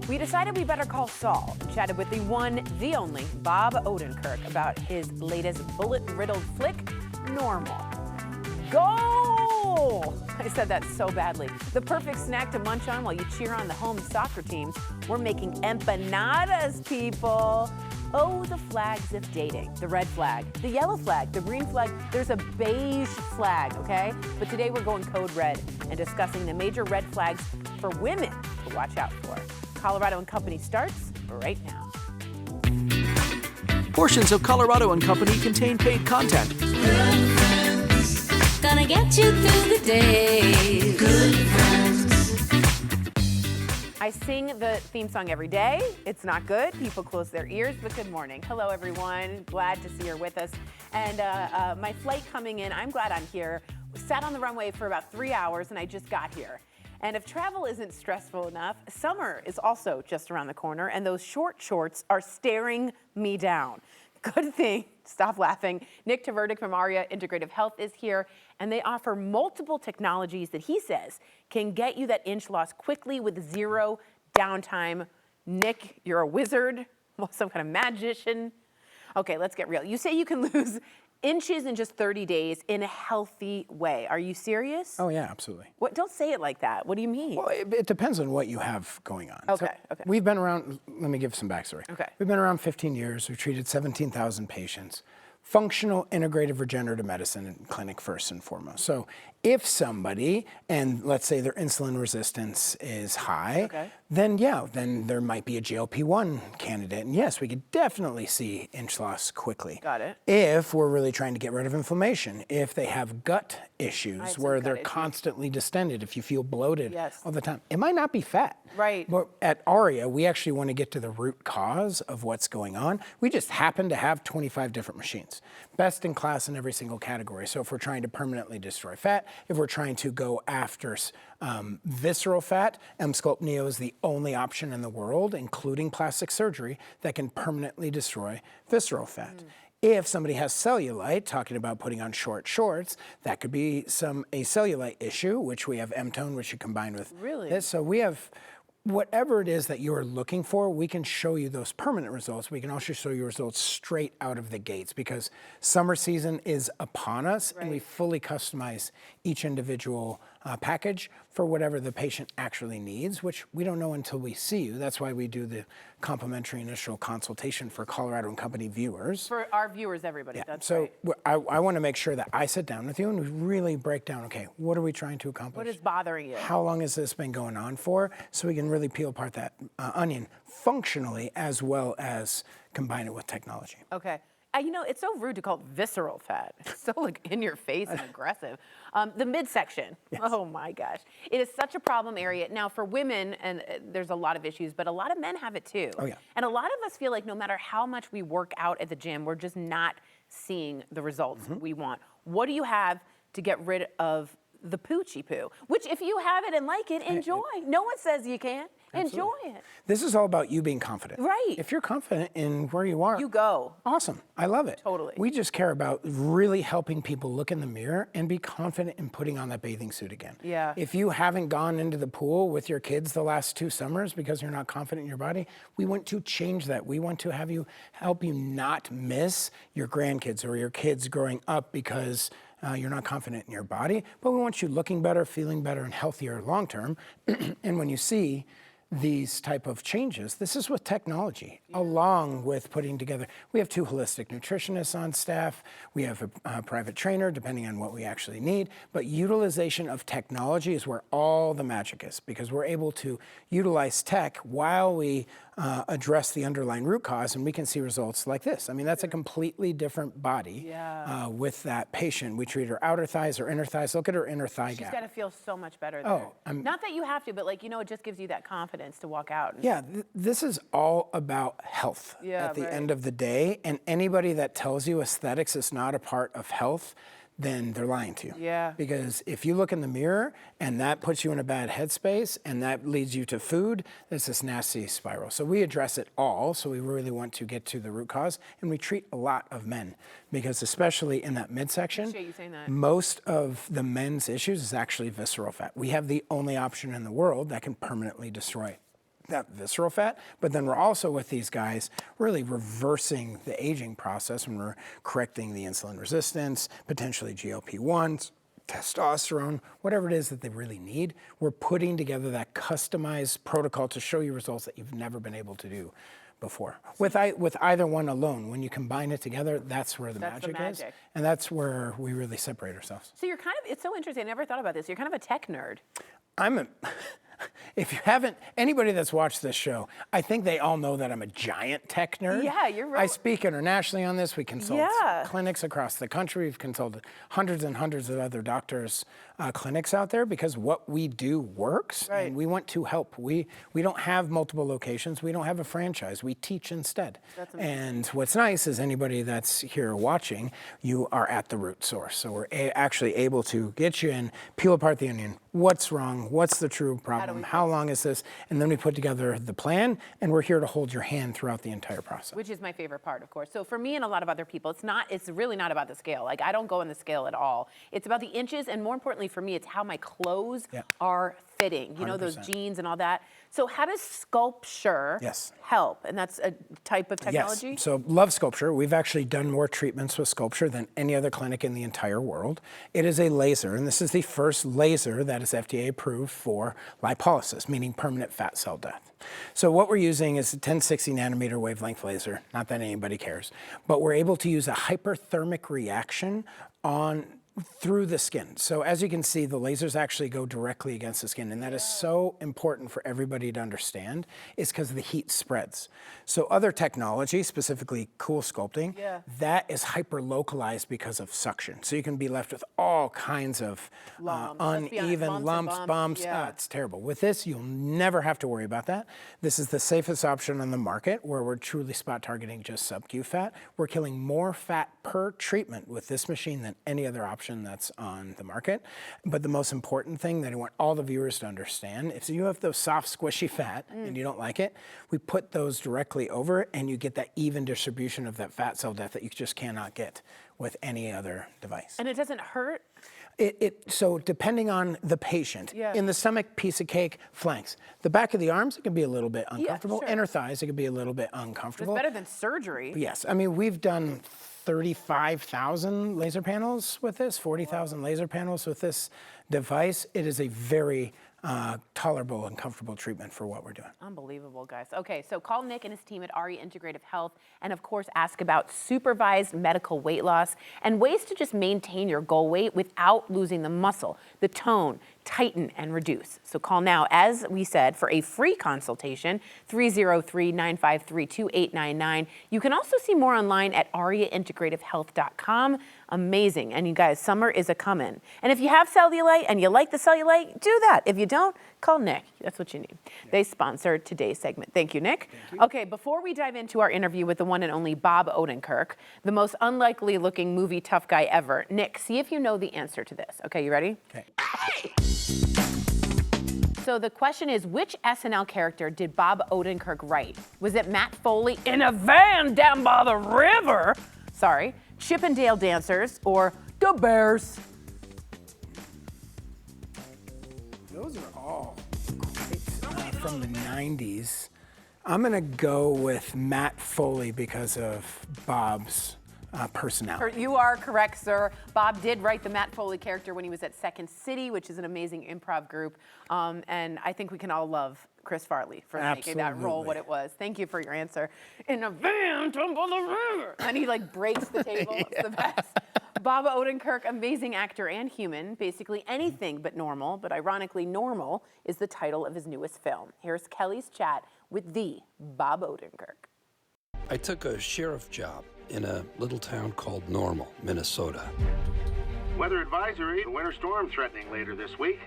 We decided we better call Saul. Chatted with the one, the only, Bob Odenkirk about his latest bullet-riddled flick, Normal. Goal! I said that so badly. The perfect snack to munch on while you cheer on the home soccer teams. We're making empanadas, people. Oh, the flags of dating. The red flag, the yellow flag, the green flag. There's a beige flag, okay? But today we're going code red and discussing the major red flags for women to watch out for. Colorado & Company starts right now. Portions of Colorado & Company contain paid content. Good friends, gonna get you through the day. Good friends. I sing the theme song every day. It's not good. People close their ears, but good morning. Hello, everyone. Glad to see you're with us. And my flight coming in, I'm glad I'm here. Sat on the runway for about 3 hours, and I just got here. And if travel isn't stressful enough, summer is also just around the corner, and those short shorts are staring me down. Good thing, stop laughing. Nick Tverdik from Maria Integrative Health is here, and they offer multiple technologies that he says can get you that inch loss quickly with zero downtime. Nick, you're a wizard, some kind of magician. Okay, let's get real. You say you can lose inches in just 30 days in a healthy way. Are you serious? Oh yeah, absolutely. What? Don't say it like that. What do you mean? Well, it depends on what you have going on. Okay, So okay. We've been around, let me give some backstory. Okay. We've been around 15 years. We've treated 17,000 patients. Functional integrative regenerative medicine in clinic first and foremost. So if somebody, and let's say their insulin resistance is high, Okay. then there might be a GLP-1 candidate. And yes, we could definitely see inch loss quickly. Got it. If we're really trying to get rid of inflammation, if they have gut issues some where gut they're issues. constantly distended, if you feel bloated Yes. all the time, it might not be fat. Right. But at ARIA, we actually want to get to the root cause of what's going on. We just happen to have 25 different machines, best in class in every single category. So if we're trying to permanently destroy fat, if we're trying to go after visceral fat, Emsculpt Neo is the only option in the world, including plastic surgery, that can permanently destroy visceral fat. If somebody has cellulite, talking about putting on short shorts, that could be a cellulite issue, which we have M-Tone, which you combine with Really? this. So we have whatever it is that you're looking for, we can show you those permanent results. We can also show you results straight out of the gates because summer season is upon us and we fully customize each individual package for whatever the patient actually needs, which we don't know until we see you. That's why we do the complimentary initial consultation for Colorado & Company viewers. For our viewers, everybody, that's So right. I want to make sure that I sit down with you and we really break down, okay, what are we trying to accomplish? What is bothering you? How long has this been going on for? So we can really peel apart that onion functionally as well as combine it with technology. Okay. You know, it's so rude to call it visceral fat. It's so like in your face and aggressive. The midsection. Yes. Oh my gosh. It is such a problem area. Now for women, and there's a lot of issues, but a lot of men have it too. Oh yeah. And a lot of us feel like no matter how much we work out at the gym, we're just not seeing the results we want. What do you have to get rid of the poochie poo? Which if you have it and like it, enjoy. No one says you can't. Enjoy it. This is all about you being confident. Right. If you're confident in where you are, You go. awesome. I love it. Totally. We just care about really helping people look in the mirror and be confident in putting on that bathing suit again. Yeah. If you haven't gone into the pool with your kids the last 2 summers because you're not confident in your body, we want to change that. We want to have you help you not miss your grandkids or your kids growing up because you're not confident in your body, but we want you looking better, feeling better, and healthier long term. And when you see these type of changes, this is with technology, along with putting together, we have 2 holistic nutritionists on staff, we have a private trainer, depending on what we actually need, but utilization of technology is where all the magic is, because we're able to utilize tech while we address the underlying root cause, and we can see results like this. I mean, that's a completely different body with that patient. We treat her outer thighs or inner thighs. Look at her inner thigh gap. She's got to feel so much better there. Oh, not that you have to, but like, you know, it just gives you that confidence to walk out. Yeah, this is all about health at the end of the day, and anybody that tells you aesthetics is not a part of health, then they're lying to you. Yeah. Because if you look in the mirror and that puts you in a bad headspace and that leads you to food, it's this nasty spiral. So we address it all. So we really want to get to the root cause, and we treat a lot of men because especially in that midsection, Appreciate you saying that. most of the men's issues is actually visceral fat. We have the only option in the world that can permanently destroy that visceral fat, but then we're also with these guys really reversing the aging process when we're correcting the insulin resistance, potentially GLP-1s, testosterone, whatever it is that they really need. We're putting together that customized protocol to show you results that you've never been able to do before. With either one alone, when you combine it together, that's where the magic is. And that's where we really separate ourselves. So you're kind of, it's so interesting, I never thought about this. You're kind of a tech nerd. If you haven't, anybody that's watched this show, I think they all know that I'm a giant tech nerd. Yeah, you're right. I speak internationally on this. We consult clinics across the country. We've consulted hundreds and hundreds of other doctors' clinics out there because what we do works, and we want to help. We don't have multiple locations. We don't have a franchise. We teach instead. That's amazing. And what's nice is anybody that's here watching, you are at the root source. So we're actually able to get you in, peel apart the onion. What's wrong? What's the true problem? How long is this? And then we put together the plan, and we're here to hold your hand throughout the entire process. Which is my favorite part, of course. So for me and a lot of other people, it's really not about the scale. Like, I don't go on the scale at all. It's about the inches, and more importantly for me, it's how my clothes are fitting. You know, those jeans and all that. So how does sculpture help? And that's a type of technology? Yes, so love sculpture. We've actually done more treatments with sculpture than any other clinic in the entire world. It is a laser, and this is the first laser that is FDA approved for lipolysis, meaning permanent fat cell death. So what we're using is a 1060 nanometer wavelength laser, not that anybody cares, but we're able to use a hyperthermic reaction through the skin. So as you can see, the lasers actually go directly against the skin, and that is so important for everybody to understand, is because the heat spreads. So other technology, specifically cool sculpting, that is hyper-localized because of suction. So you can be left with all kinds of uneven lumps, bumps. It's terrible. With this, you'll never have to worry about that. This is the safest option on the market, where we're truly spot targeting just sub-Q fat. We're killing more fat per treatment with this machine than any other option that's on the market. But the most important thing that I want all the viewers to understand, if you have those soft, squishy fat and you don't like it, we put those directly over it, and you get that even distribution of that fat cell death that you just cannot get with any other device. And it doesn't hurt? So depending on the patient, in the stomach, piece of cake, flanks. The back of the arms, it can be a little bit uncomfortable. Inner thighs, it can be a little bit uncomfortable. It's better than surgery. Yes, I mean, we've done 35,000 laser panels with this, 40,000 laser panels with this device. It is a very tolerable and comfortable treatment for what we're doing. Unbelievable, guys. Okay, so call Nick and his team at RE Integrative Health, and of course ask about supervised medical weight loss and ways to just maintain your goal weight without losing the muscle, the tone, tighten, and reduce. So call now, as we said, for a free consultation, 303-953-2899. You can also see more online at ariaintegrativehealth.com. Amazing. And you guys, summer is a-comin'. And if you have cellulite and you like the cellulite, do that. If you don't, call Nick. That's what you need. They sponsored today's segment. Thank you, Nick. Thank you. Okay, before we dive into our interview with the one and only Bob Odenkirk, the most unlikely looking movie tough guy ever, Nick, see if you know the answer to this. Okay, you ready? Okay. So the question is, which SNL character did Bob Odenkirk write? Was it Matt Foley in a van down by the river? Sorry. Chippendale Dancers, or The Bears? Those are all great from the 90s. I'm going to go with Matt Foley because of Bob's personality. You are correct, sir. Bob did write the Matt Foley character when he was at Second City, which is an amazing improv group. And I think we can all love Chris Farley for making that role what it was. Thank you for your answer. In a van, down by the river. And he like breaks the table. It's the best. Bob Odenkirk, amazing actor and human, basically anything but normal, but ironically normal is the title of his newest film. Here's Kelly's chat with the Bob Odenkirk. I took a sheriff job in a little town called Normal, Minnesota. Weather advisory, a winter storm threatening later this week.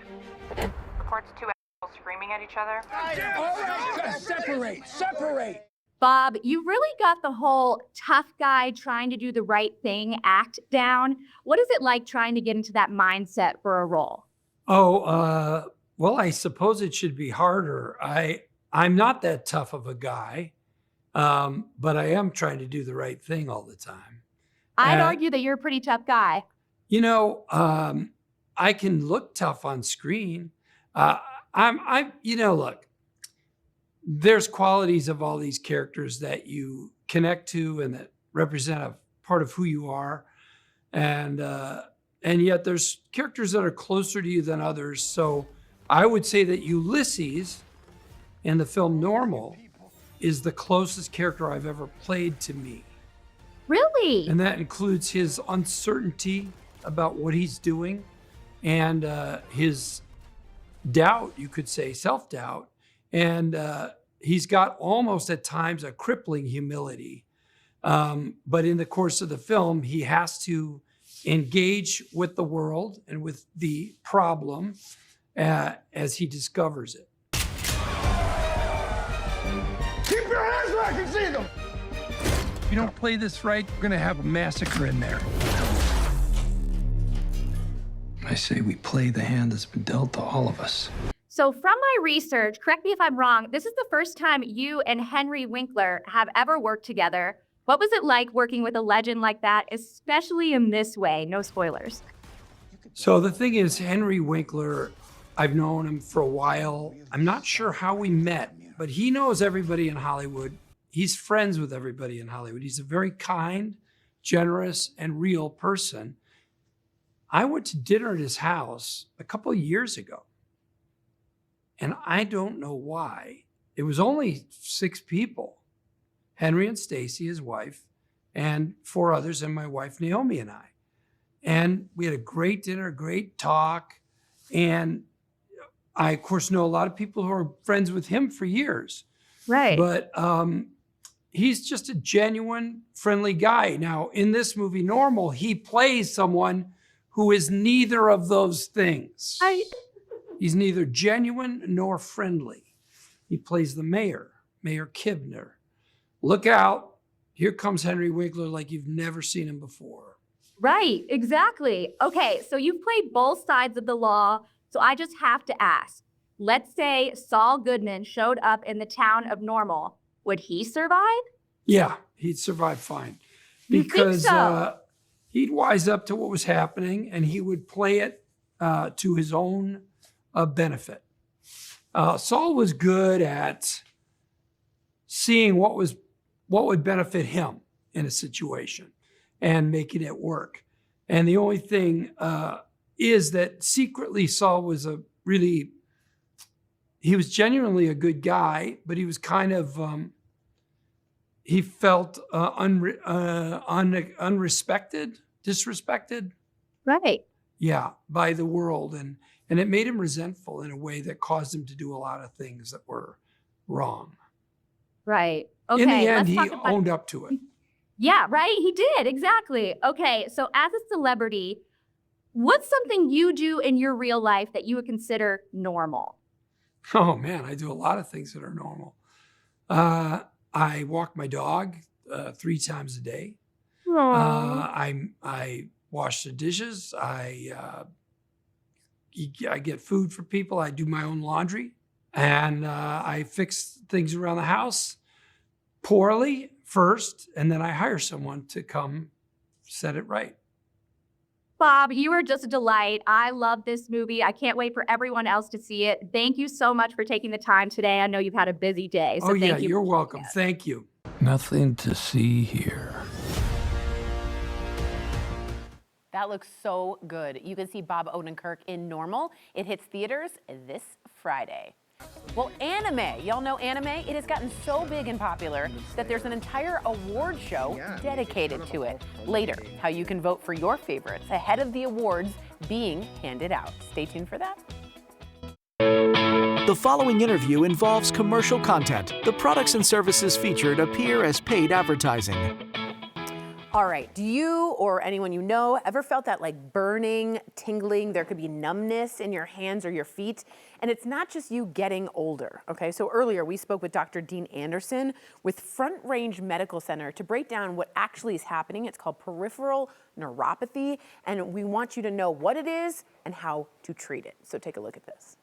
Reports two assholes screaming at each other. All right, separate. Bob, you really got the whole tough guy trying to do the right thing act down. What is it like trying to get into that mindset for a role? Well, I suppose it should be harder. I'm not that tough of a guy, but I am trying to do the right thing all the time. I'd argue that you're a pretty tough guy. You know, I can look tough on screen. Look, there's qualities of all these characters that you connect to and that represent a part of who you are. And yet there's characters that are closer to you than others. So I would say that Ulysses in the film Normal is the closest character I've ever played to me. Really? And that includes his uncertainty about what he's doing and his doubt, you could say, self-doubt. And he's got almost at times a crippling humility. But in the course of the film, he has to engage with the world and with the problem as he discovers it. Keep your hands where I can see them! If you don't play this right, we're gonna have a massacre in there. I say we play the hand that's been dealt to all of us. So from my research, correct me if I'm wrong, this is the first time you and Henry Winkler have ever worked together. What was it like working with a legend like that, especially in this way? No spoilers. So the thing is, Henry Winkler, I've known him for a while. I'm not sure how we met, but he knows everybody in Hollywood. He's friends with everybody in Hollywood. He's a very kind, generous, and real person. I went to dinner at his house a couple of years ago, and I don't know why. It was only 6 people. Henry and Stacy, his wife, and 4 others, and my wife, Naomi, and I. And we had a great dinner, great talk. And I, of course, know a lot of people who are friends with him for years. Right. But he's just a genuine, friendly guy. Now, in this movie, Normal, he plays someone who is neither of those things. He's neither genuine nor friendly. He plays the mayor, Mayor Kibner. Look out, here comes Henry Winkler like you've never seen him before. Right, exactly. Okay, so you've played both sides of the law, so I just have to ask. Let's say Saul Goodman showed up in the town of Normal. Would he survive? Yeah, he'd survive fine. You Because think so? He'd wise up to what was happening and he would play it to his own benefit. Saul was good at seeing what would benefit him in a situation and making it work. And the only thing is that secretly Saul was he was genuinely a good guy, but he was kind of, he felt unrespected, disrespected. Right. Yeah, by the world. And it made him resentful in a way that caused him to do a lot of things that were wrong. Right. Okay. In the end, let's he talk about- owned up to it. Yeah, right. He did. Exactly. Okay. So as a celebrity, what's something you do in your real life that you would consider normal? Oh man, I do a lot of things that are normal. I walk my dog 3 times a day. I wash the dishes. I get food for people. I do my own laundry, and I fix things around the house poorly first, and then I hire someone to come set it right. Bob, you are just a delight. I love this movie. I can't wait for everyone else to see it. Thank you so much for taking the time today. I know you've had a busy day. So Oh yeah, thank you. you're welcome. Thank you. Nothing to see here. That looks so good. You can see Bob Odenkirk in Normal. It hits theaters this Friday. Well, anime, y'all know anime? It has gotten so big and popular that there's an entire award show dedicated to it. Later, how you can vote for your favorites ahead of the awards being handed out. Stay tuned for that. The following interview involves commercial content. The products and services featured appear as paid advertising. All right, do you or anyone you know ever felt that like burning, tingling, there could be numbness in your hands or your feet? And it's not just you getting older, okay? So earlier we spoke with Dr. Dean Anderson with Front Range Medical Center to break down what actually is happening. It's called peripheral neuropathy, and we want you to know what it is and how to treat it. So take a look at this.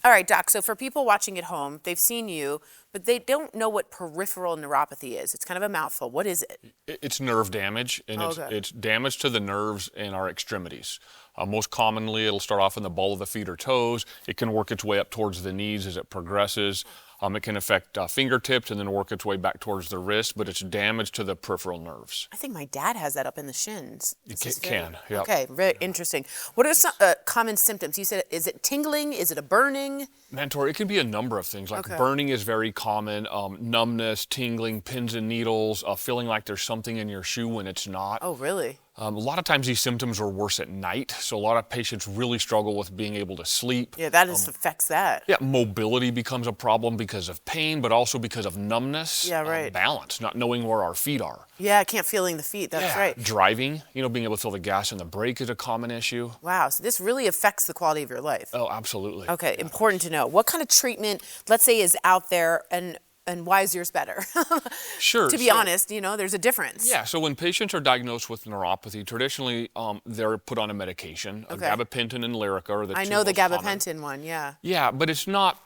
All right, Doc, so for people watching at home, they've seen you but they don't know what peripheral neuropathy is. It's kind of a mouthful. What is it? It's nerve damage, and it's damage to the nerves in our extremities. Most commonly, it'll start off in the ball of the feet or toes. It can work its way up towards the knees as it progresses. It can affect fingertips and then work its way back towards the wrist, but it's damage to the peripheral nerves. I think my dad has that up in the shins. It can, yeah. Okay, very interesting. What are some common symptoms? You said, is it tingling? Is it a burning? Mentor, it can be a number of things. Like burning is very common, numbness, tingling, pins and needles, feeling like there's something in your shoe when it's not. Oh, really? A lot of times these symptoms are worse at night, so a lot of patients really struggle with being able to sleep. Yeah, that affects that. Yeah, mobility becomes a problem because of pain, but also because of numbness. Yeah, right. Balance, not knowing where our feet are. Yeah, I can't feeling the feet, that's right. Driving, being able to feel the gas and the brake is a common issue. Wow, so this really affects the quality of your life. Oh, absolutely. Okay, important to know. What kind of treatment, let's say, is out there, and why is yours better? Sure. To be honest, there's a difference. Yeah, so when patients are diagnosed with neuropathy, traditionally they're put on a medication. Gabapentin and Lyrica are the two I know the most common. gabapentin one, yeah. Yeah, but it's not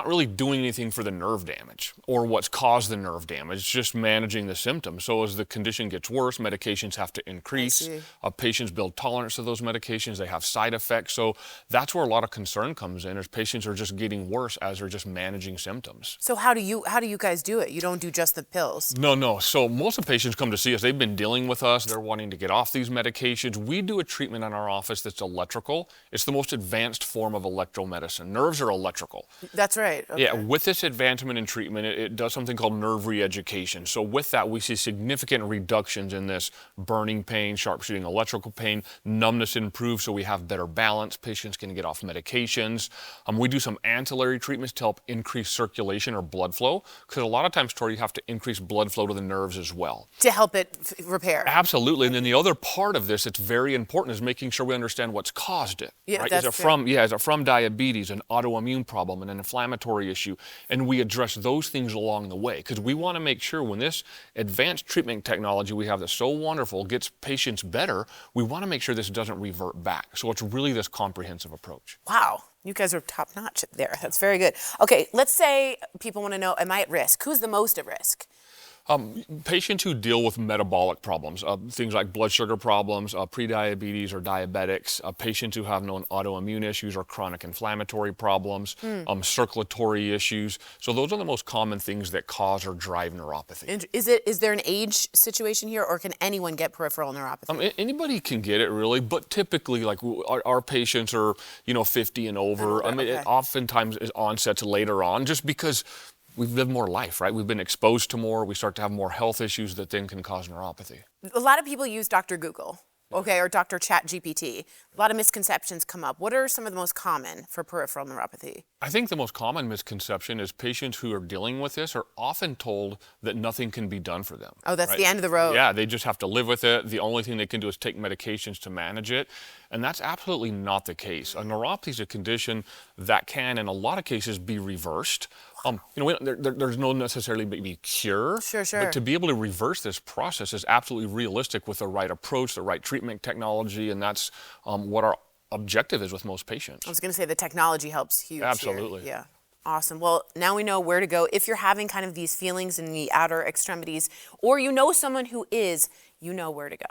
really doing anything for the nerve damage or what's caused the nerve damage. It's just managing the symptoms. So as the condition gets worse, medications have to increase. Patients build tolerance to those medications. They have side effects. So that's where a lot of concern comes in, is patients are just getting worse as they're just managing symptoms. So how do you guys do it? You don't do just the pills? No. So most of the patients come to see us. They've been dealing with us. They're wanting to get off these medications. We do a treatment in our office that's electrical. It's the most advanced form of electromedicine. Nerves are electrical. That's right. Okay. Yeah, with this advancement in treatment, it does something called nerve re-education. So with that, we see significant reductions in this burning pain, sharp shooting electrical pain, numbness improves, so we have better balance. Patients can get off medications. We do some ancillary treatments to help increase circulation or blood flow, because a lot of times, Tori, you have to increase blood flow to the nerves as well. To help it repair. Absolutely, and then the other part of this that's very important is making sure we understand what's caused it. Yeah, right? that's Is it from diabetes, an autoimmune problem, an inflammatory issue? And we address those things along the way, because we want to make sure when this advanced treatment technology we have that's so wonderful gets patients better, we want to make sure this doesn't revert back. So it's really this comprehensive approach. Wow. You guys are top notch there. That's very good. Okay, let's say people want to know, am I at risk? Who's the most at risk? Patients who deal with metabolic problems, things like blood sugar problems, prediabetes or diabetics, patients who have known autoimmune issues or chronic inflammatory problems, circulatory issues. So those are the most common things that cause or drive neuropathy. And is there an age situation here, or can anyone get peripheral neuropathy? Anybody can get it, really, but typically, like our patients are, 50 and over. It oftentimes onsets later on, just because we've lived more life, right? We've been exposed to more. We start to have more health issues that then can cause neuropathy. A lot of people use Dr. Google, or Dr. Chat GPT. A lot of misconceptions come up. What are some of the most common for peripheral neuropathy? I think the most common misconception is patients who are dealing with this are often told that nothing can be done for them. Oh, that's right? the end of the road. Yeah, they just have to live with it. The only thing they can do is take medications to manage it. And that's absolutely not the case. A neuropathy is a condition that can, in a lot of cases, be reversed. There's no necessarily maybe cure. Sure. But to be able to reverse this process is absolutely realistic with the right approach, the right treatment technology, and that's what our objective is with most patients. I was going to say the technology helps huge. Absolutely. Here. Yeah. Awesome. Well, now we know where to go. If you're having kind of these feelings in the outer extremities, or you know someone who is, you know where to go.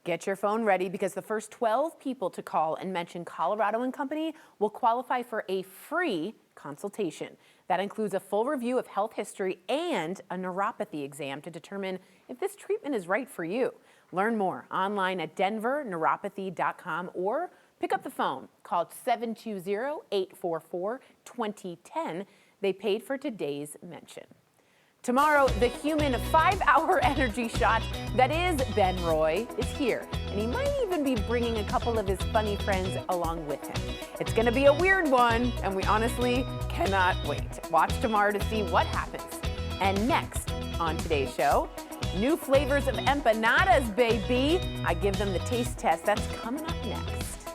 Get your phone ready, because the first 12 people to call and mention Colorado & Company will qualify for a free consultation. That includes a full review of health history and a neuropathy exam to determine if this treatment is right for you. Learn more online at denverneuropathy.com, or pick up the phone. Call 720-844-2010. They paid for today's mention. Tomorrow, the human 5-hour energy shot that is Ben Roy is here, and he might even be bringing a couple of his funny friends along with him. It's going to be a weird one, and we honestly cannot wait. Watch tomorrow to see what happens. And next on today's show, new flavors of empanadas, baby. I give them the taste test. That's coming up next.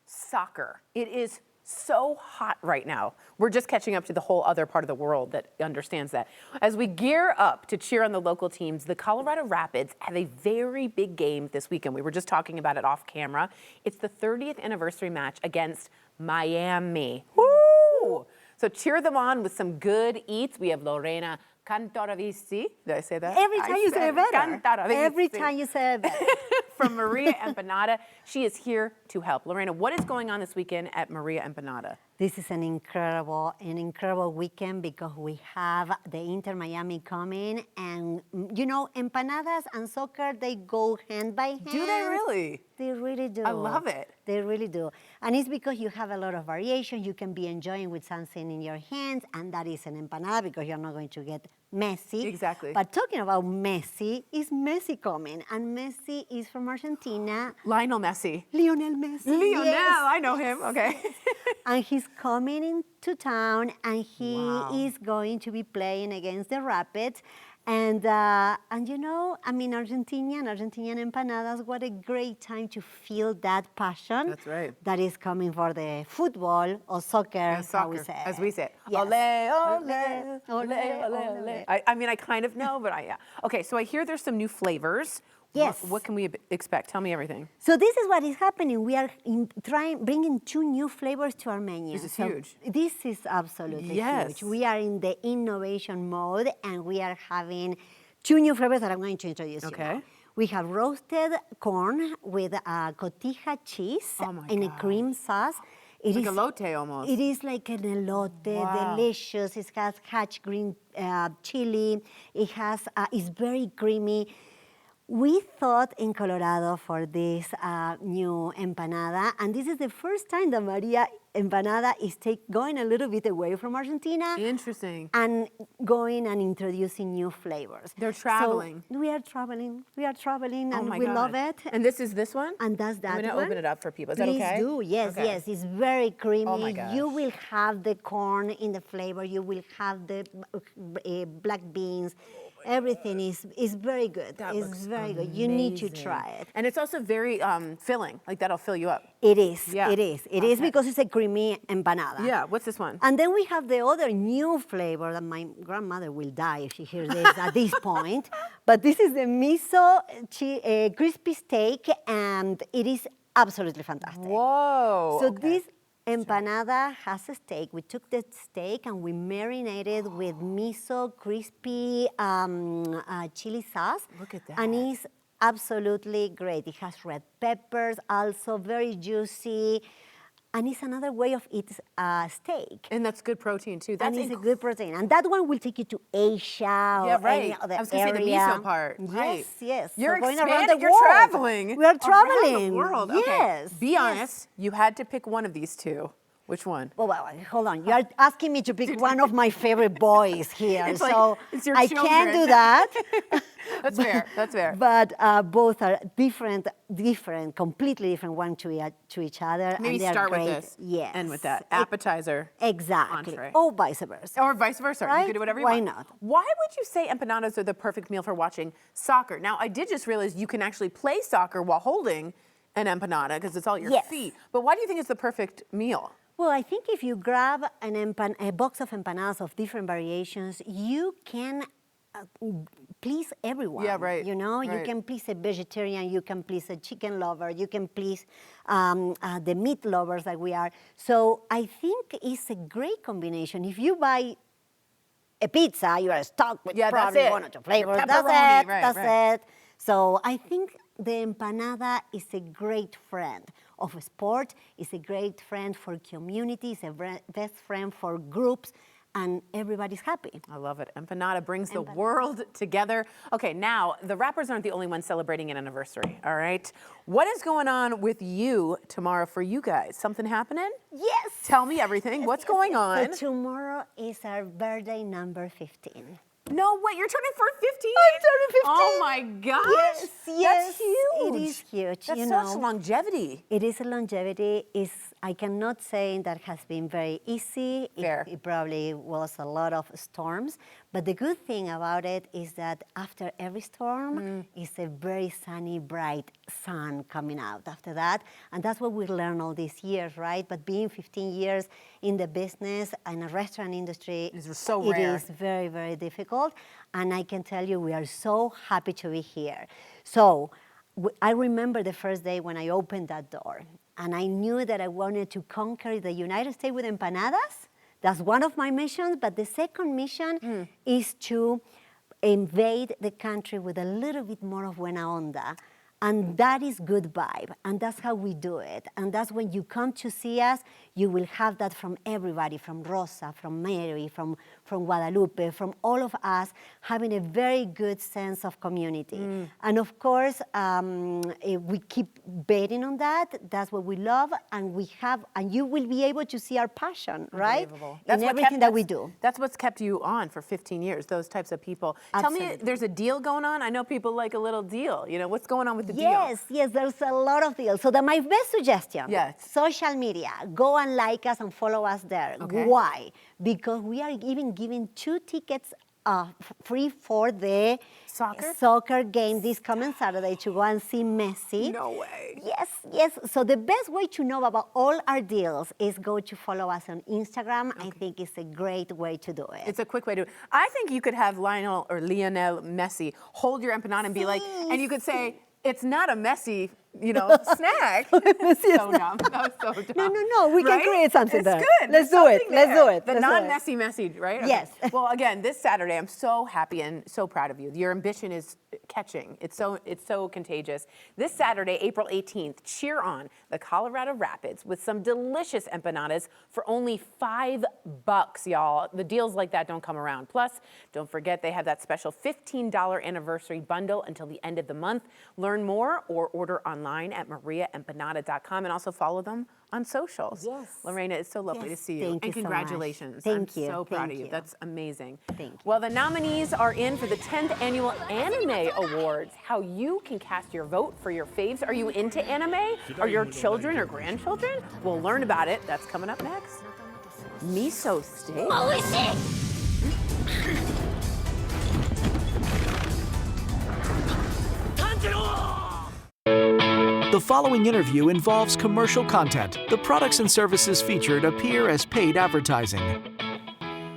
Soccer. It is so hot right now. We're just catching up to the whole other part of the world that understands that. As we gear up to cheer on the local teams, the Colorado Rapids have a very big game this weekend. We were just talking about it off camera. It's the 30th anniversary match against Miami. Woo! So cheer them on with some good eats. We have Lorena Cantaravisi. Did I say that? Every time you say it better. Cantaravisi. Every time you say it better. From Maria Empanada. She is here to help. Lorena, what is going on this weekend at Maria Empanada? This is an incredible weekend because we have the Inter Miami coming, and you know, empanadas and soccer, they go hand by hand. Do they really? They really do. I love it. They really do. And it's because you have a lot of variation. You can be enjoying with something in your hands, and that is an empanada because you're not going to get messy. Exactly. But talking about Messi, is Messi coming? And Messi is from Argentina. Lionel Messi. Lionel Messi. Lionel, yes. I know him. Okay. And he's coming into town, and he is going to be playing against the Rapids. And you know, I mean, Argentinian empanadas, what a great time to feel that passion. That's right. That is coming for the football or soccer, how we say it. As we say it. Yes. Ole, ole, ole, ole, ole. I mean, I kind of know, but yeah. Okay, so I hear there's some new flavors. Yes. What can we expect? Tell me everything. So this is what is happening. We are bringing 2 new flavors to our menu. This is huge. This is absolutely huge. We are in the innovation mode, and we are having 2 new flavors that I'm going to introduce you now. We have roasted corn with cotija cheese in a cream sauce. It like is elote almost. It is like an elote, delicious. It has hatch green chili. It has, it's very creamy. We thought in Colorado for this new empanada, and this is the first time that Maria Empanada is going a little bit away from Argentina. Interesting. And going and introducing new flavors. They're traveling. So we are traveling, and my we God. love it. And this is this one? And that's that I'm going one. to open it up for people. Is Please that okay? do, yes, Okay. yes. It's very creamy. Oh my gosh. You will have the corn in the flavor. You will have the black beans. Everything is very good. It's very good. You need to try it. And it's also very filling. Like that'll fill you up. It is. Yeah. It is. It is because it's a creamy empanada. Yeah. What's this one? And then we have the other new flavor that my grandmother will die if she hears this at this point. But this is the miso crispy steak, and it is absolutely fantastic. Whoa. So this empanada has a steak. We took the steak and we marinated with miso crispy chili sauce. Look at that. And it's absolutely great. It has red peppers, also very juicy. And it's another way of eating steak. And that's good protein too. And it's a good protein. And that one will take you to Asia or any other area. I was going to say the miso part. Yes, yes. You're so going expanding. around the You're world. traveling. We are traveling. Around the world. Yes. Okay. Be honest. You had to pick one of these 2. Which one? Well, hold on. You are asking me to pick one of my favorite boys here. It's so like, it's your I children. can't do that. That's fair. That's fair. But both are different, completely different one to each other. Maybe and they're start great. with this. Yes. End with that. Appetizer. Exactly. Entree. Or vice versa. Or vice versa. Right? You can do whatever you Why want. not? Why would you say empanadas are the perfect meal for watching soccer? Now, I did just realize you can actually play soccer while holding an empanada because it's all your feet. But why do you think it's the perfect meal? Well, I think if you grab a box of empanadas of different variations, you can please everyone. Yeah, right. You know, you can please a vegetarian, you can please a chicken lover, you can please the meat lovers like we are. So I think it's a great combination. If you buy a pizza, you are stuck with probably one or 2 flavors. That's it. That's it. So I think the empanada is a great friend of sport, it's a great friend for community, it's a best friend for groups, and everybody's happy. I love it. Empanada brings the world together. Okay, now, the rappers aren't the only ones celebrating an anniversary, all right? What is going on with you tomorrow for you guys? Something happening? Yes. Tell me everything. What's going on? So tomorrow is our birthday number 15. No, wait, you're turning 15? I'm turning 15. Oh my gosh. Yes. That's huge. It is huge. That's you such know. longevity. It is a longevity. I cannot say that has been very easy. It probably was a lot of storms. But the good thing about it is that after every storm is a very sunny, bright sun coming out after that. And that's what we learned all these years, right? But being 15 years in the business and a restaurant industry, it is very, very difficult. And I can tell you, we are so happy to be here. So I remember the first day when I opened that door. And I knew that I wanted to conquer the United States with empanadas. That's one of my missions, but the second mission is to invade the country with a little bit more of buena onda. And that is good vibe, and that's how we do it. And that's when you come to see us, you will have that from everybody, from Rosa, from Mary, from Guadalupe, from all of us, having a very good sense of community. And of course, we keep betting on that. That's what we love, and you will be able to see our passion, right? In everything that we do. That's what's kept you on for 15 years, those types of people. Absolutely. Tell me, there's a deal going on? I know people like a little deal. You know, what's going on with the deal? Yes, there's a lot of deals. So my best suggestion, social media, go and like us and follow us there. Okay. Why? Because we are even giving 2 tickets free for the soccer game this coming Saturday to go and see Messi. No way. Yes. So the best way to know about all our deals is go to follow us on Instagram. I think it's a great way to do it. It's a quick way to do it. I think you could have Lionel Messi hold your empanada and be like, and you could say, it's not a messy, snack. So dumb. That was so dumb. No. We can create something there. It's good. Let's do it. The non-messy message, right? Okay. Yes. Well, again, this Saturday, I'm so happy and so proud of you. Your ambition is catching. It's so contagious. This Saturday, April 18th, cheer on the Colorado Rapids with some delicious empanadas for only $5, y'all. The deals like that don't come around. Plus, don't forget they have that special $15 anniversary bundle until the end of the month. Learn more or order online at mariaempanada.com and also follow them on socials. Yes. Lorena, it's so lovely to see you. Thank you and so much. congratulations. Thank you. I'm so proud Thank of you. you. That's amazing. Thank you. Well, the nominees are in for the 10th Annual Anime Awards. How you can cast your vote for your faves. Are you into anime? Are your children or grandchildren? We'll learn about it. That's coming up next. Miso steak. The following interview involves commercial content. The products and services featured appear as paid advertising.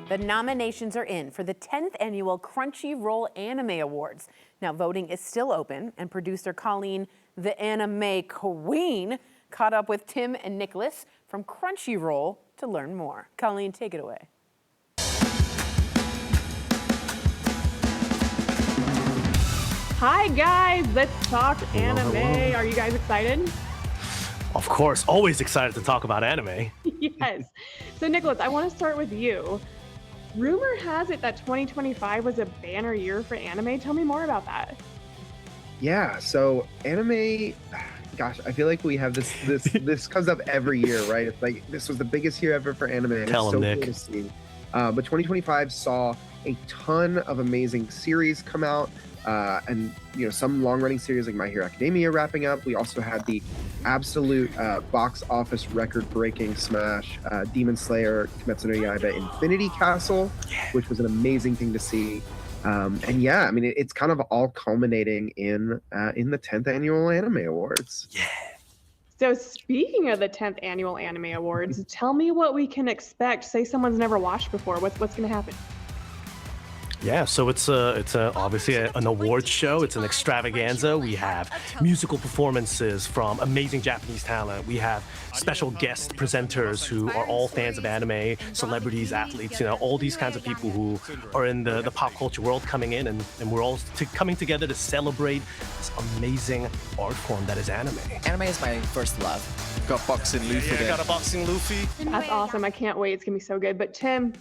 The nominations are in for the 10th Annual Crunchyroll Anime Awards. Now, voting is still open, and producer Colleen, the anime queen, caught up with Tim and Nicholas from Crunchyroll to learn more. Colleen, take it away. Hi guys, let's talk anime. Are you guys excited? Of course, always excited to talk about anime. Yes. So Nicholas, I want to start with you. Rumor has it that 2025 was a banner year for anime. Tell me more about that. Yeah, so anime, gosh, I feel like we have this comes up every year, right? It's like this was the biggest year ever for anime. And Tell it's so him, cool Nick. to see. But 2025 saw a ton of amazing series come out. And some long-running series like My Hero Academia wrapping up. We also had the absolute box office record-breaking smash, Demon Slayer Kimetsu no Yaiba Infinity Castle, which was an amazing thing to see. And yeah, I mean, it's kind of all culminating in the 10th Annual Anime Awards. Yeah. So speaking of the 10th Annual Anime Awards, tell me what we can expect. Say someone's never watched before. What's going to happen? Yeah, so it's obviously an awards show. It's an extravaganza. We have musical performances from amazing Japanese talent. We have special guest presenters who are all fans of anime, celebrities, athletes, all these kinds of people who are in the pop culture world coming in, and we're all coming together to celebrate this amazing art form that is anime. Anime is my first love. Got boxing Luffy. Yeah, got a boxing Luffy. That's awesome. I can't wait. It's going to be so good. But Tim,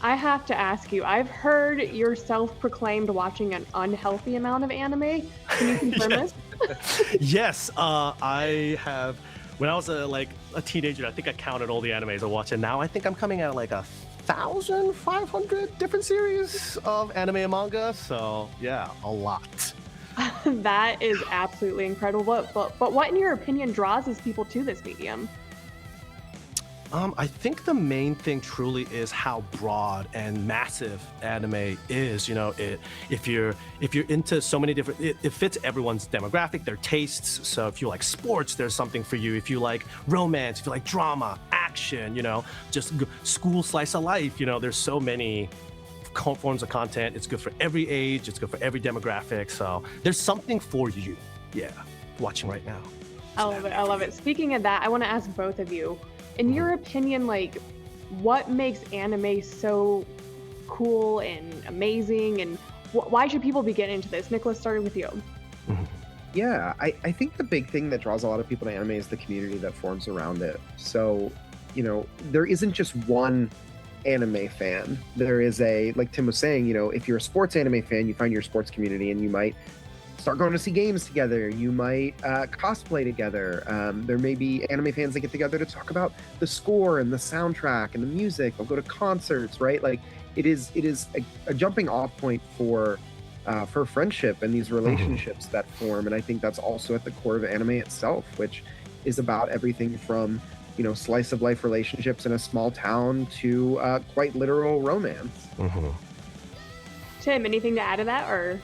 I have to ask you, I've heard you're self-proclaimed watching an unhealthy amount of anime. Can you confirm this? Yes, I have. When I was a teenager, I think I counted all the animes I watched, and now I think I'm coming out like 1,500 different series of anime and manga. So yeah, a lot. That is absolutely incredible. But what, in your opinion, draws these people to this medium? I think the main thing truly is how broad and massive anime is. If you're into so many different, it fits everyone's demographic, their tastes. So if you like sports, there's something for you. If you like romance, if you like drama, action, just school slice of life, there's so many forms of content. It's good for every age. It's good for every demographic. So there's something for you. Yeah, watching right now. I love it. Speaking of that, I want to ask both of you, in your opinion, what makes anime so cool and amazing, and why should people be getting into this? Nicholas, starting with you. Yeah, I think the big thing that draws a lot of people to anime is the community that forms around it. So, there isn't just one anime fan. There is like Tim was saying, if you're a sports anime fan, you find your sports community and you might start going to see games together. You might cosplay together. There may be anime fans that get together to talk about the score and the soundtrack and the music. They'll go to concerts, right? Like it is a jumping off point for friendship and these relationships that form. And I think that's also at the core of anime itself, which is about everything from, slice of life relationships in a small town to quite literal romance. Tim, anything to add to that, or?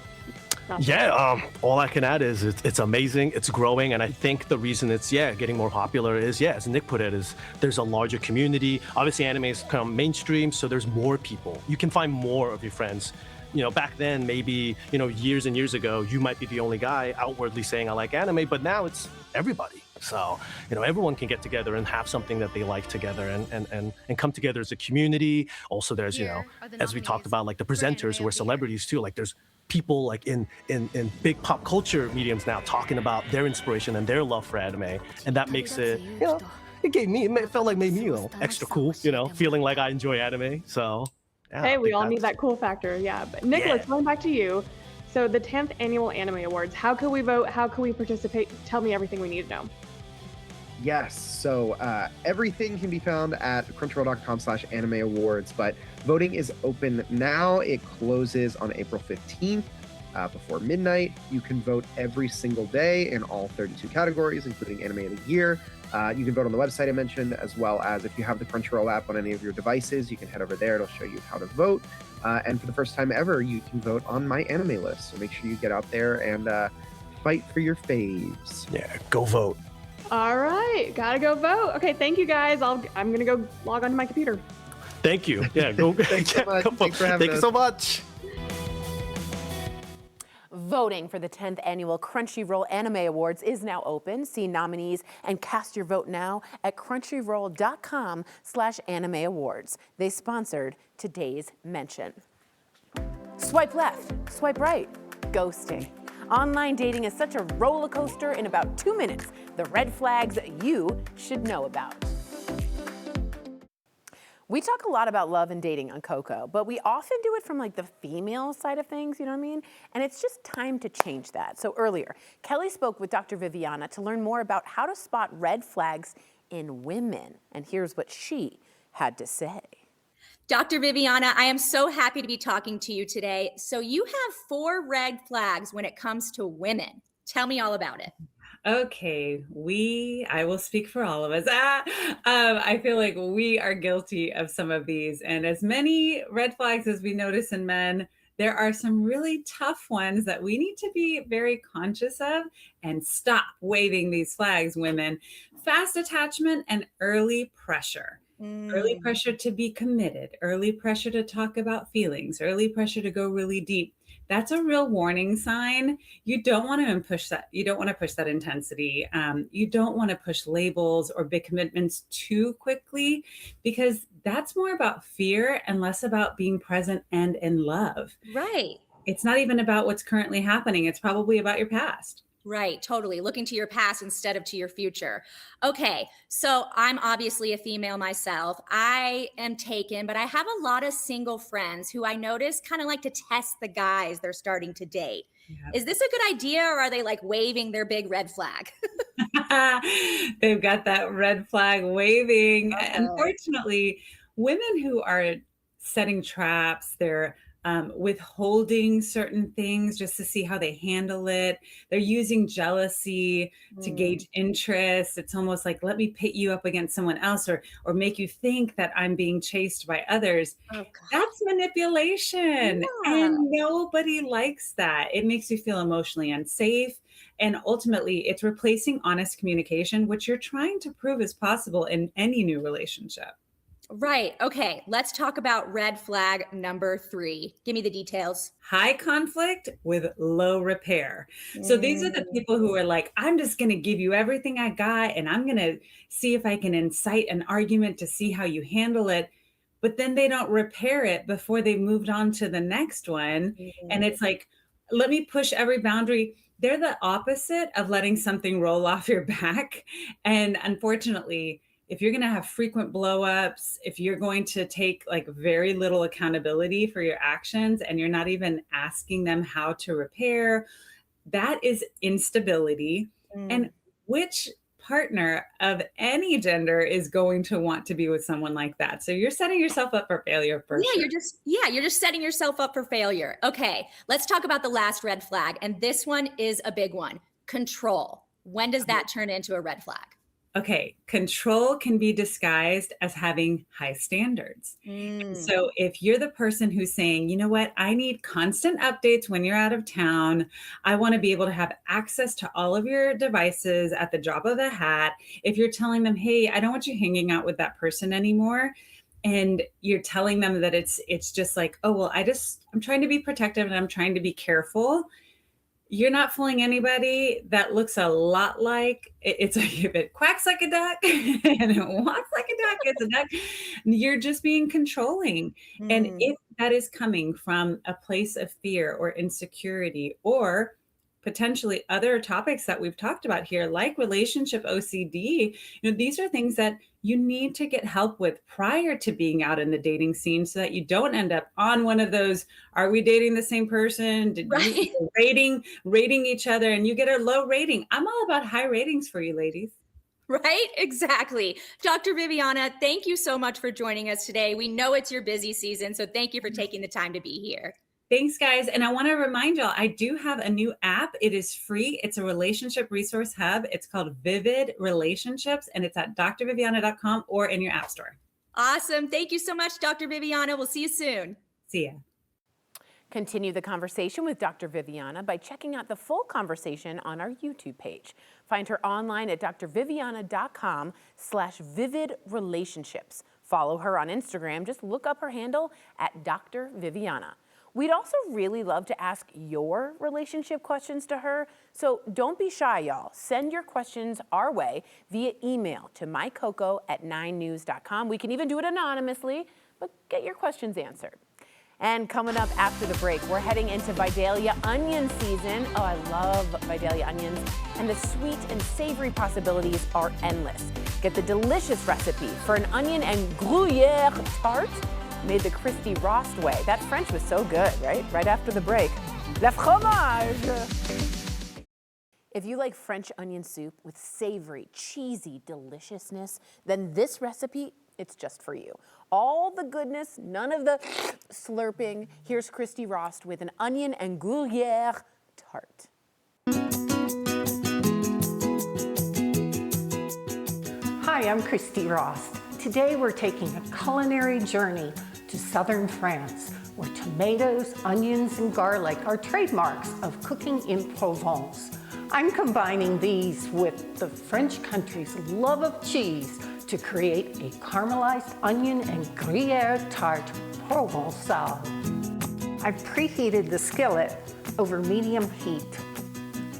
Yeah, all I can add is it's amazing, it's growing, and I think the reason it's getting more popular is as Nick put it, is there's a larger community. Obviously, anime has come mainstream, so there's more people. You can find more of your friends. Back then, maybe years and years ago, you might be the only guy outwardly saying I like anime, but now it's everybody. So everyone can get together and have something that they like together and come together as a community. Also, there's as we talked about, like the presenters who are celebrities too. Like there's people like in big pop culture mediums now talking about their inspiration and their love for anime, and that makes it it felt like made me extra cool, feeling like I enjoy anime. So hey, we all need that cool factor. Yeah, but Nicholas, going back to you. So the 10th annual Anime Awards, how can we vote? How can we participate? Tell me everything we need to know. Yes, so everything can be found at crunchyroll.com/anime awards, but voting is open now. It closes on April 15th before midnight. You can vote every single day in all 32 categories, including Anime of the Year. You can vote on the website I mentioned, as well as if you have the Crunchyroll app on any of your devices, you can head over there. It'll show you how to vote. And for the first time ever, you can vote on my anime list. So make sure you get out there and fight for your faves. Yeah, go vote. All right, gotta go vote. Okay, thank you guys. I'm gonna go log onto my computer. Thank you. Yeah, go. Thanks so much. Thanks for having Thank us. you so much. Voting for the 10th annual Crunchyroll Anime Awards is now open. See nominees and cast your vote now at crunchyroll.com/anime awards. They sponsored today's mention. Swipe left, swipe right, ghosting. Online dating is such a roller coaster. In about 2 minutes, the red flags you should know about. We talk a lot about love and dating on Coco, but we often do it from like the female side of things, you know what I mean? And it's just time to change that. So earlier, Kelly spoke with Dr. Viviana to learn more about how to spot red flags in women. And here's what she had to say. Dr. Viviana, I am so happy to be talking to you today. So you have 4 red flags when it comes to women. Tell me all about it. Okay, I will speak for all of us. I feel like we are guilty of some of these. And as many red flags as we notice in men, there are some really tough ones that we need to be very conscious of and stop waving these flags, women. Fast attachment and early pressure. Early pressure to be committed, early pressure to talk about feelings, early pressure to go really deep. That's a real warning sign. You don't want to push that. You don't want to push that intensity. You don't want to push labels or big commitments too quickly, because that's more about fear and less about being present and in love. Right. It's not even about what's currently happening. It's probably about your past. Right, totally. Looking to your past instead of to your future. Okay, so I'm obviously a female myself. I am taken, but I have a lot of single friends who I notice kind of like to test the guys they're starting to date. Yep. Is this a good idea, or are they like waving their big red flag? They've got that red flag waving. Unfortunately, women who are setting traps, they're withholding certain things just to see how they handle it. They're using jealousy to gauge interest. It's almost like, let me pit you up against someone else or make you think that I'm being chased by others. Oh, that's manipulation. Yeah. And nobody likes that. It makes you feel emotionally unsafe. And ultimately, it's replacing honest communication, which you're trying to prove is possible in any new relationship. Right. Okay. Let's talk about red flag number 3. Give me the details. High conflict with low repair. So these are the people who are like, I'm just going to give you everything I got, and I'm going to see if I can incite an argument to see how you handle it. but then they don't repair it before they moved on to the next one. And it's like, let me push every boundary. They're the opposite of letting something roll off your back. And unfortunately, if you're going to have frequent blowups, if you're going to take like very little accountability for your actions and you're not even asking them how to repair, that is instability. And which partner of any gender is going to want to be with someone like that? So you're setting yourself up for failure for sure. You're just setting yourself up for failure. Okay, let's talk about the last red flag. And this one is a big one. Control. When does that turn into a red flag? Okay, control can be disguised as having high standards. So if you're the person who's saying, you know what, I need constant updates when you're out of town. I want to be able to have access to all of your devices at the drop of a hat. If you're telling them, hey, I don't want you hanging out with that person anymore, and you're telling them that it's just like, oh, well, I'm trying to be protective and I'm trying to be careful. You're not fooling anybody. That looks a lot like it's like if it quacks like a duck and it walks like a duck, it's a duck. You're just being controlling. And if that is coming from a place of fear or insecurity or potentially other topics that we've talked about here, like relationship OCD, these are things that you need to get help with prior to being out in the dating scene so that you don't end up on one of those, are we dating the same person? Did you rating each other and you get a low rating? I'm all about high ratings for you ladies. Right? Exactly. Dr. Viviana, thank you so much for joining us today. We know it's your busy season, so thank you for taking the time to be here. Thanks, guys. And I want to remind y'all, I do have a new app. It is free. It's a relationship resource hub. It's called Vivid Relationships, and it's at drviviana.com or in your app store. Awesome. Thank you so much, Dr. Viviana. We'll see you soon. See ya. Continue the conversation with Dr. Viviana by checking out the full conversation on our YouTube page. Find her online at drviviana.com/vividrelationships. Follow her on Instagram. Just look up her handle at Dr. Viviana. We'd also really love to ask your relationship questions to her, so don't be shy, y'all. Send your questions our way via email to mycoco@9news.com. We can even do it anonymously, but get your questions answered. And coming up after the break, we're heading into Vidalia onion season. Oh, I love Vidalia onions. And the sweet and savory possibilities are endless. Get the delicious recipe for an onion and Gruyere tart made the Christy Rost way. That French was so good, right? Right after the break. Le fromage! If you like French onion soup with savory, cheesy deliciousness, then this recipe, it's just for you. All the goodness, none of the slurping. Here's Christy Rost with an onion and Gruyere tart. Hi, I'm Christy Rost. Today we're taking a culinary journey to southern France, where tomatoes, onions, and garlic are trademarks of cooking in Provence. I'm combining these with the French country's love of cheese to create a caramelized onion and Gruyere tart Provençal. I've preheated the skillet over medium heat,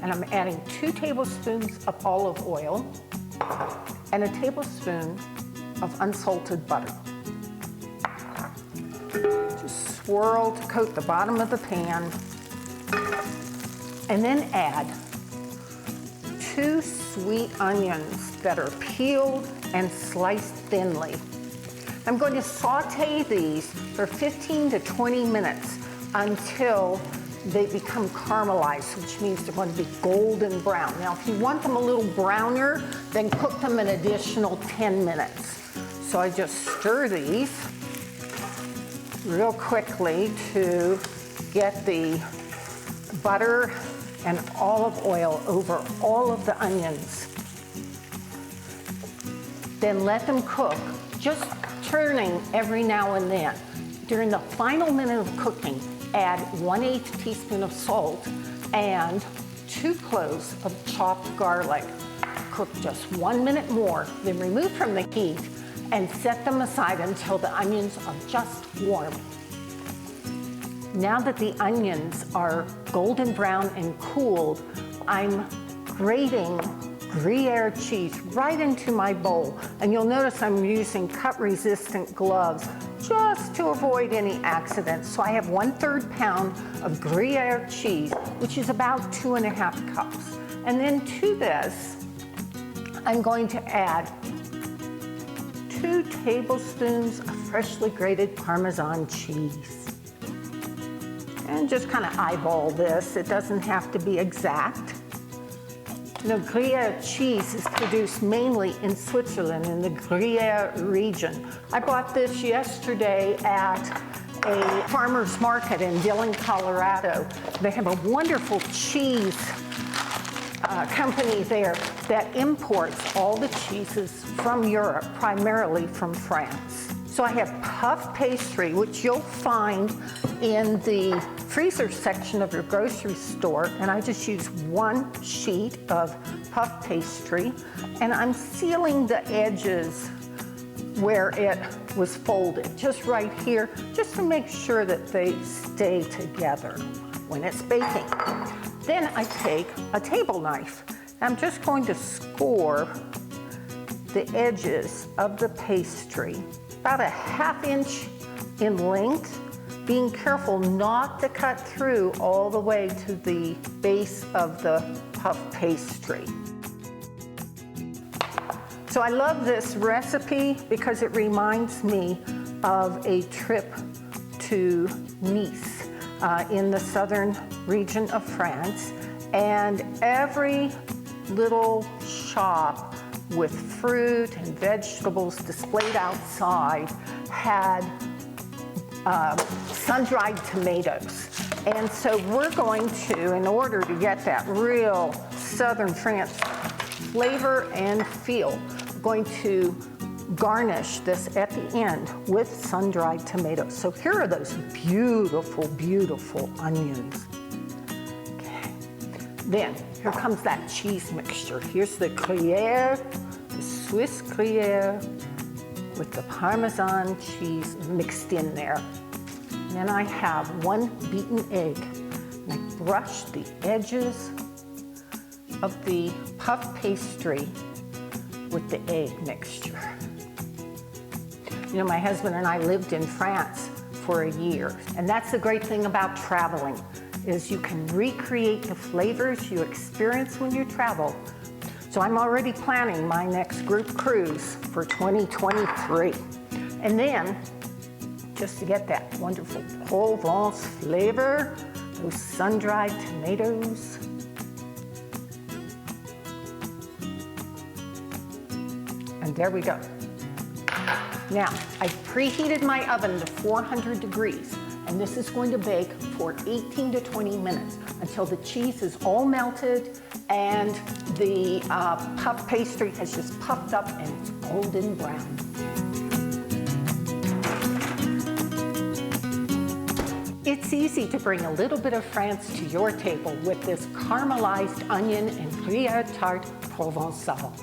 and I'm adding 2 tablespoons of olive oil and a tablespoon of unsalted butter. Just swirl to coat the bottom of the pan, and then add 2 sweet onions that are peeled and sliced thinly. I'm going to saute these for 15 to 20 minutes until they become caramelized, which means they're going to be golden brown. Now, if you want them a little browner, then cook them an additional 10 minutes. So I just stir these real quickly to get the butter and olive oil over all of the onions. Then let them cook, just turning every now and then. During the final minute of cooking, add 1/8 teaspoon of salt and 2 cloves of chopped garlic. Cook just 1 minute more, then remove from the heat and set them aside until the onions are just warm. Now that the onions are golden brown and cooled, I'm grating Gruyere cheese right into my bowl. And you'll notice I'm using cut-resistant gloves just to avoid any accidents. So I have 1/3 pound of Gruyere cheese, which is about 2.5 cups. And then to this, I'm going to add 2 tablespoons of freshly grated Parmesan cheese. And just kind of eyeball this. It doesn't have to be exact. You know, Gruyere cheese is produced mainly in Switzerland, in the Gruyere region. I bought this yesterday at a farmer's market in Dillon, Colorado. They have a wonderful cheese company there that imports all the cheeses from Europe, primarily from France. So I have puff pastry, which you'll find in the freezer section of your grocery store, and I just use 1 sheet of puff pastry, and I'm sealing the edges where it was folded, just right here, just to make sure that they stay together when it's baking. Then I take a table knife. I'm just going to score the edges of the pastry, about a 1/2 inch in length, being careful not to cut through all the way to the base of the puff pastry. So I love this recipe because it reminds me of a trip to Nice in the southern region of France, and every little shop with fruit and vegetables displayed outside had sun-dried tomatoes. And so we're going to, in order to get that real southern France flavor and feel, we're going to garnish this at the end with sun-dried tomatoes. So here are those beautiful, beautiful onions. Okay. Then here comes that cheese mixture. Here's the Gruyere, the Swiss Gruyere, with the Parmesan cheese mixed in there. And then I have 1 beaten egg. And I brush the edges of the puff pastry with the egg mixture. You know, my husband and I lived in France for a year, and that's the great thing about traveling, is you can recreate the flavors you experience when you travel. So I'm already planning my next group cruise for 2023. And then, just to get that wonderful Provence flavor, those sun-dried tomatoes. And there we go. Now, I've preheated my oven to 400 degrees, and this is going to bake for 18 to 20 minutes until the cheese is all melted and the puff pastry has just puffed up and it's golden brown. It's easy to bring a little bit of France to your table with this caramelized onion and Gruyere tart Provençal.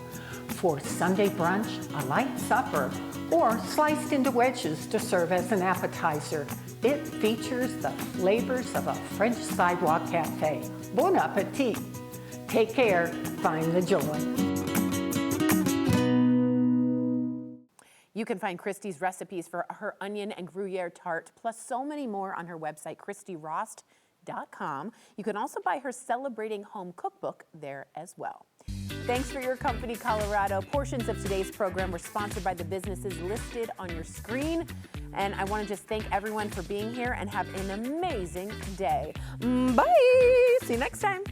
For Sunday brunch, a light supper, or sliced into wedges to serve as an appetizer. It features the flavors of a French sidewalk cafe. Bon appetit! Take care, find the joy. You can find Christy's recipes for her onion and Gruyere tart, plus so many more on her website, ChristyRost.com. You can also buy her Celebrating Home cookbook there as well. Thanks for your company, Colorado. Portions of today's program were sponsored by the businesses listed on your screen. And I want to just thank everyone for being here and have an amazing day. Bye! See you next time.